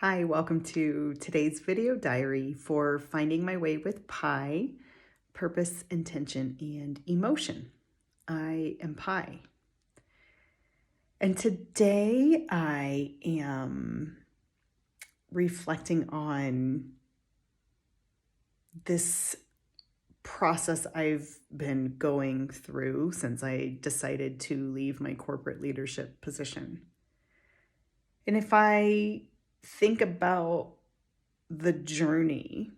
Hi, welcome to today's video diary for finding my way with Pi, purpose, intention, and emotion. I am Pi. And today I am reflecting on this process I've been going through since I decided to leave my corporate leadership position. And if I think about the journey,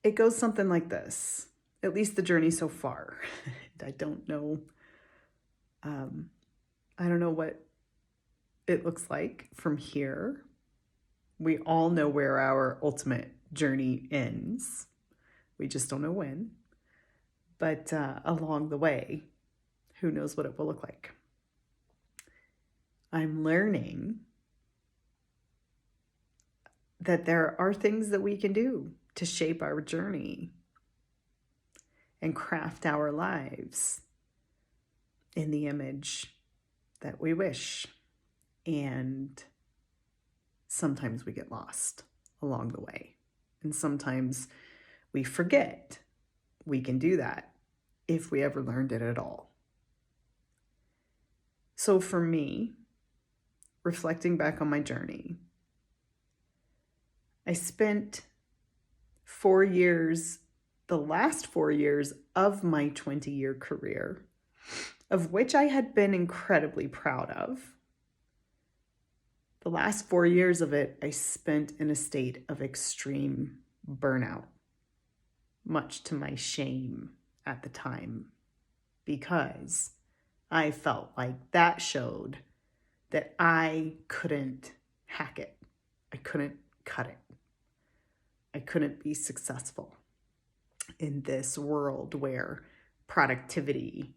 it goes something like this, at least the journey so far. I don't know. I don't know what it looks like from here. We all know where our ultimate journey ends. We just don't know when. But along the way, who knows what it will look like. I'm learning that there are things that we can do to shape our journey and craft our lives in the image that we wish. And sometimes we get lost along the way. And sometimes we forget we can do that if we ever learned it at all. So for me, reflecting back on my journey, I spent 4 years, the last 4 years of my 20-year career, of which I had been incredibly proud of. The last 4 years of it, I spent in a state of extreme burnout, much to my shame at the time, because I felt like that showed that I couldn't hack it. I couldn't cut it. I couldn't be successful in this world where productivity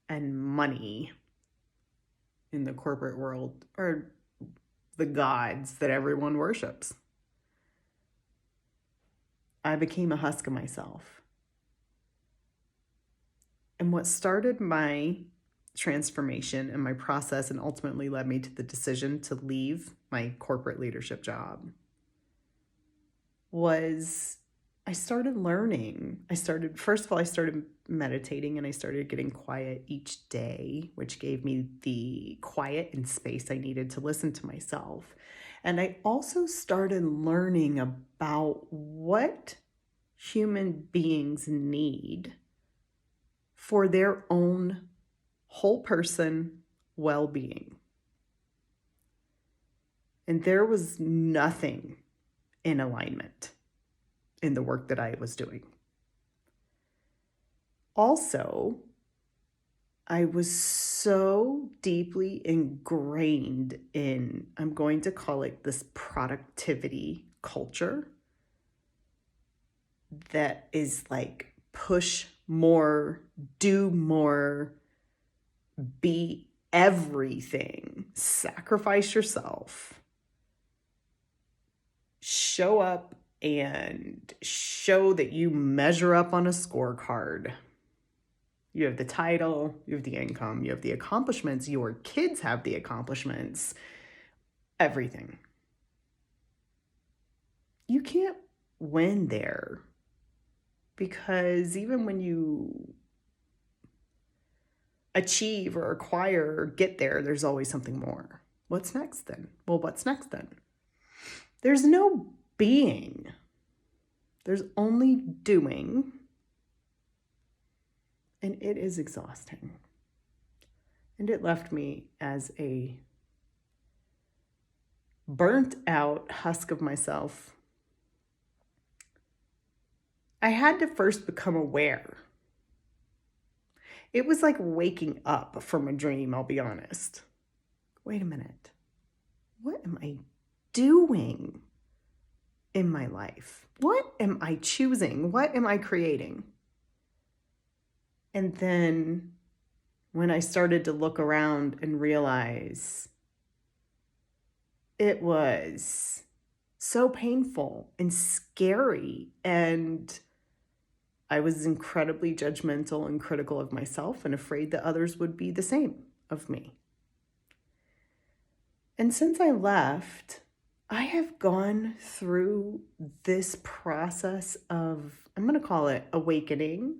and money in the corporate world are the gods that everyone worships. I became a husk of myself. And what started my transformation and my process and ultimately led me to the decision to leave my corporate leadership job was I started learning. First of all, I started meditating and I started getting quiet each day, which gave me the quiet and space I needed to listen to myself. And I also started learning about what human beings need for their own whole person well-being. And there was nothing in alignment in the work that I was doing. Also, I was so deeply ingrained in, I'm going to call it this productivity culture that is like push more, do more, be everything, sacrifice yourself, show up and show that you measure up on a scorecard. You have the title, you have the income, you have the accomplishments, your kids have the accomplishments, everything. You can't win there because even when you achieve or acquire or get there, there's always something more. What's next then? Well, what's next then? There's no being. There's only doing. And it is exhausting. And it left me as a burnt out husk of myself. I had to first become aware. It was like waking up from a dream, I'll be honest. Wait a minute. What am I doing in my life? What am I choosing? What am I creating? And then when I started to look around and realize it was so painful and scary, and I was incredibly judgmental and critical of myself and afraid that others would be the same of me. And since I left, I have gone through this process of, I'm going to call it awakening,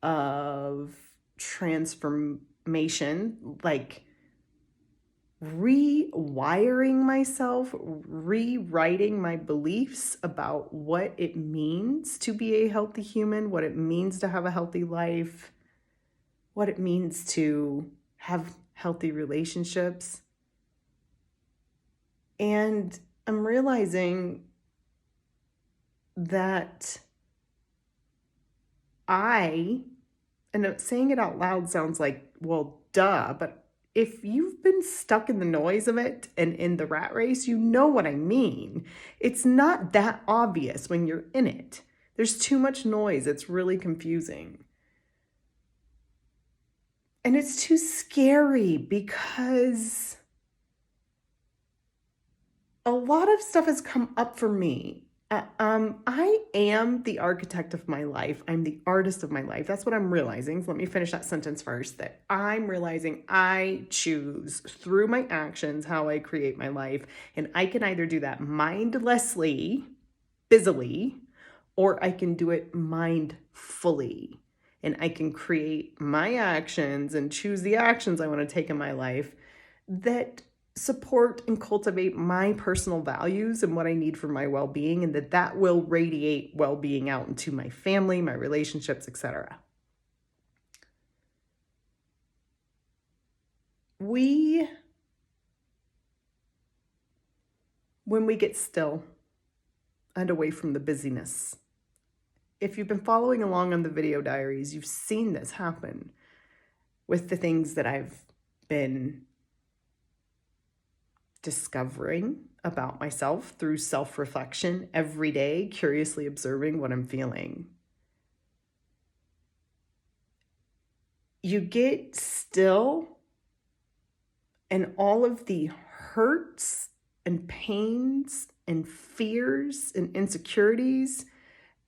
of transformation, like rewiring myself, rewriting my beliefs about what it means to be a healthy human, what it means to have a healthy life, what it means to have healthy relationships. And I'm realizing that and saying it out loud sounds like, well, duh, but if you've been stuck in the noise of it and in the rat race, you know what I mean. It's not that obvious when you're in it. There's too much noise. It's really confusing. And it's too scary because a lot of stuff has come up for me. I am the architect of my life. I'm the artist of my life. That's what I'm realizing. So let me finish that sentence first. That I'm realizing I choose through my actions how I create my life. And I can either do that mindlessly, busily, or I can do it mindfully. And I can create my actions and choose the actions I want to take in my life that support and cultivate my personal values and what I need for my well-being, and that will radiate well-being out into my family, my relationships, etc. When we get still and away from the busyness, if you've been following along on the video diaries, you've seen this happen with the things that I've been discovering about myself through self-reflection every day, curiously observing what I'm feeling. You get still, and all of the hurts and pains and fears and insecurities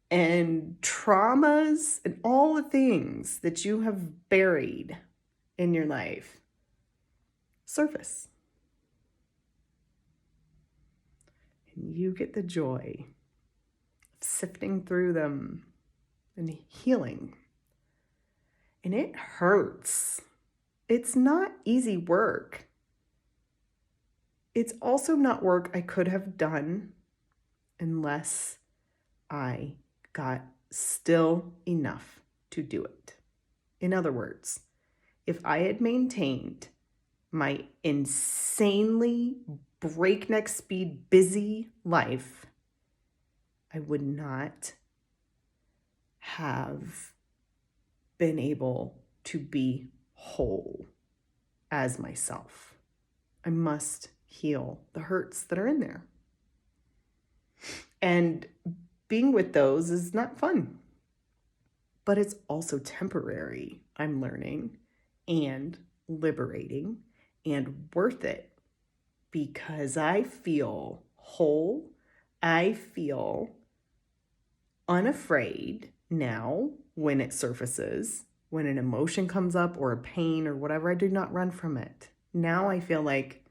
and traumas and all the things that you have buried in your life surface. And you get the joy of sifting through them and healing. And it hurts. It's not easy work. It's also not work I could have done unless I got still enough to do it. In other words, if I had maintained my insanely breakneck speed, busy life, I would not have been able to be whole as myself. I must heal the hurts that are in there. And being with those is not fun, but it's also temporary, I'm learning, and liberating and worth it because I feel whole. I feel unafraid now when it surfaces, when an emotion comes up or a pain or whatever. I do not run from it. Now I feel like,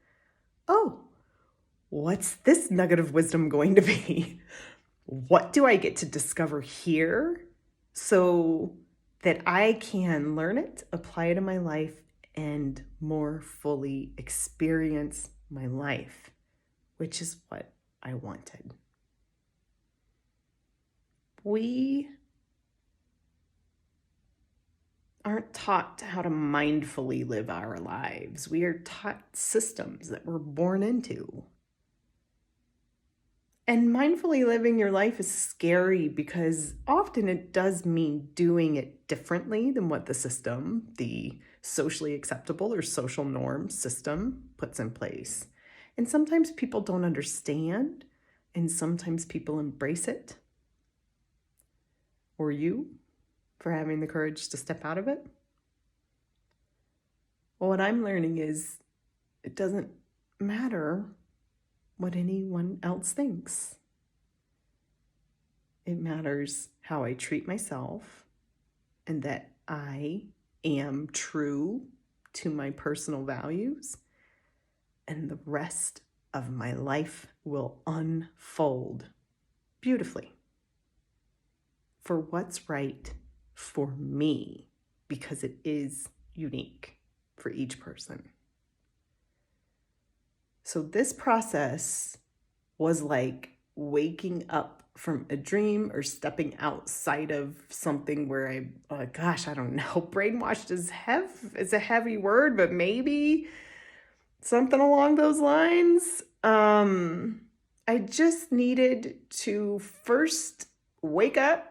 oh, what's this nugget of wisdom going to be? What do I get to discover here so that I can learn it, apply it in my life, and more fully experience my life, which is what I wanted. We aren't taught how to mindfully live our lives. We are taught systems that we're born into. And mindfully living your life is scary because often it does mean doing it differently than what the system, the socially acceptable or social norm system, puts in place. And sometimes people don't understand, and sometimes people embrace it. Or you, for having the courage to step out of it. Well, what I'm learning is it doesn't matter what anyone else thinks. It matters how I treat myself and that I am true to my personal values and the rest of my life will unfold beautifully for what's right for me, because it is unique for each person. So this process was like waking up from a dream or stepping outside of something where I don't know, brainwashed is a heavy word, but maybe something along those lines. I just needed to first wake up,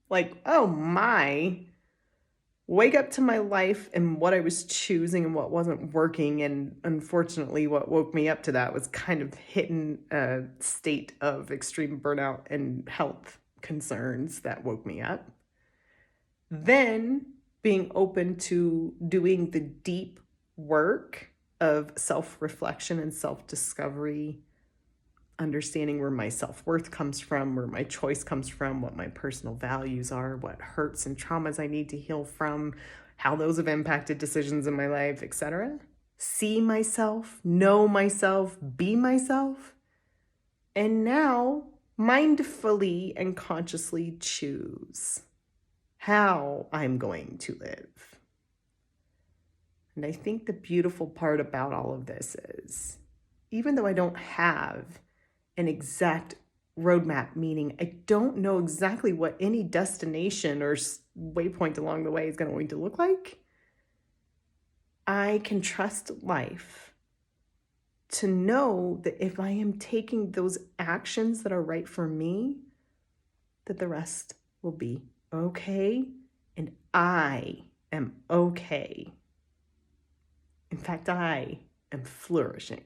like, oh my, wake up to my life and what I was choosing and what wasn't working. And unfortunately, what woke me up to that was kind of hitting a state of extreme burnout and health concerns that woke me up. Then being open to doing the deep work of self-reflection and self-discovery, understanding where my self-worth comes from, where my choice comes from, what my personal values are, what hurts and traumas I need to heal from, how those have impacted decisions in my life, etc. See myself, know myself, be myself, and now mindfully and consciously choose how I'm going to live. And I think the beautiful part about all of this is, even though I don't have an exact roadmap, meaning I don't know exactly what any destination or waypoint along the way is going to look like, I can trust life to know that if I am taking those actions that are right for me, that the rest will be okay, and I am okay. In fact, I am flourishing.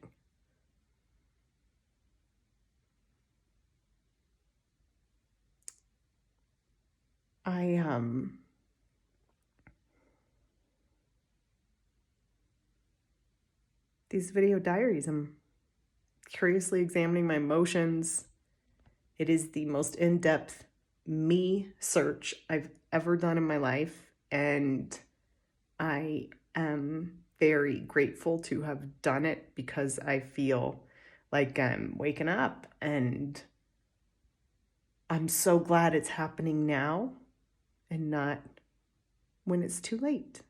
These video diaries, I'm curiously examining my emotions. It is the most in-depth me search I've ever done in my life, and I am very grateful to have done it because I feel like I'm waking up, and I'm so glad it's happening now and not when it's too late.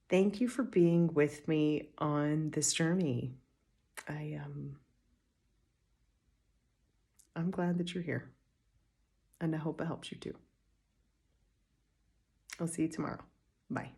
Thank you for being with me on this journey. I'm glad that you're here, and I hope it helps you too. I'll see you tomorrow. Bye.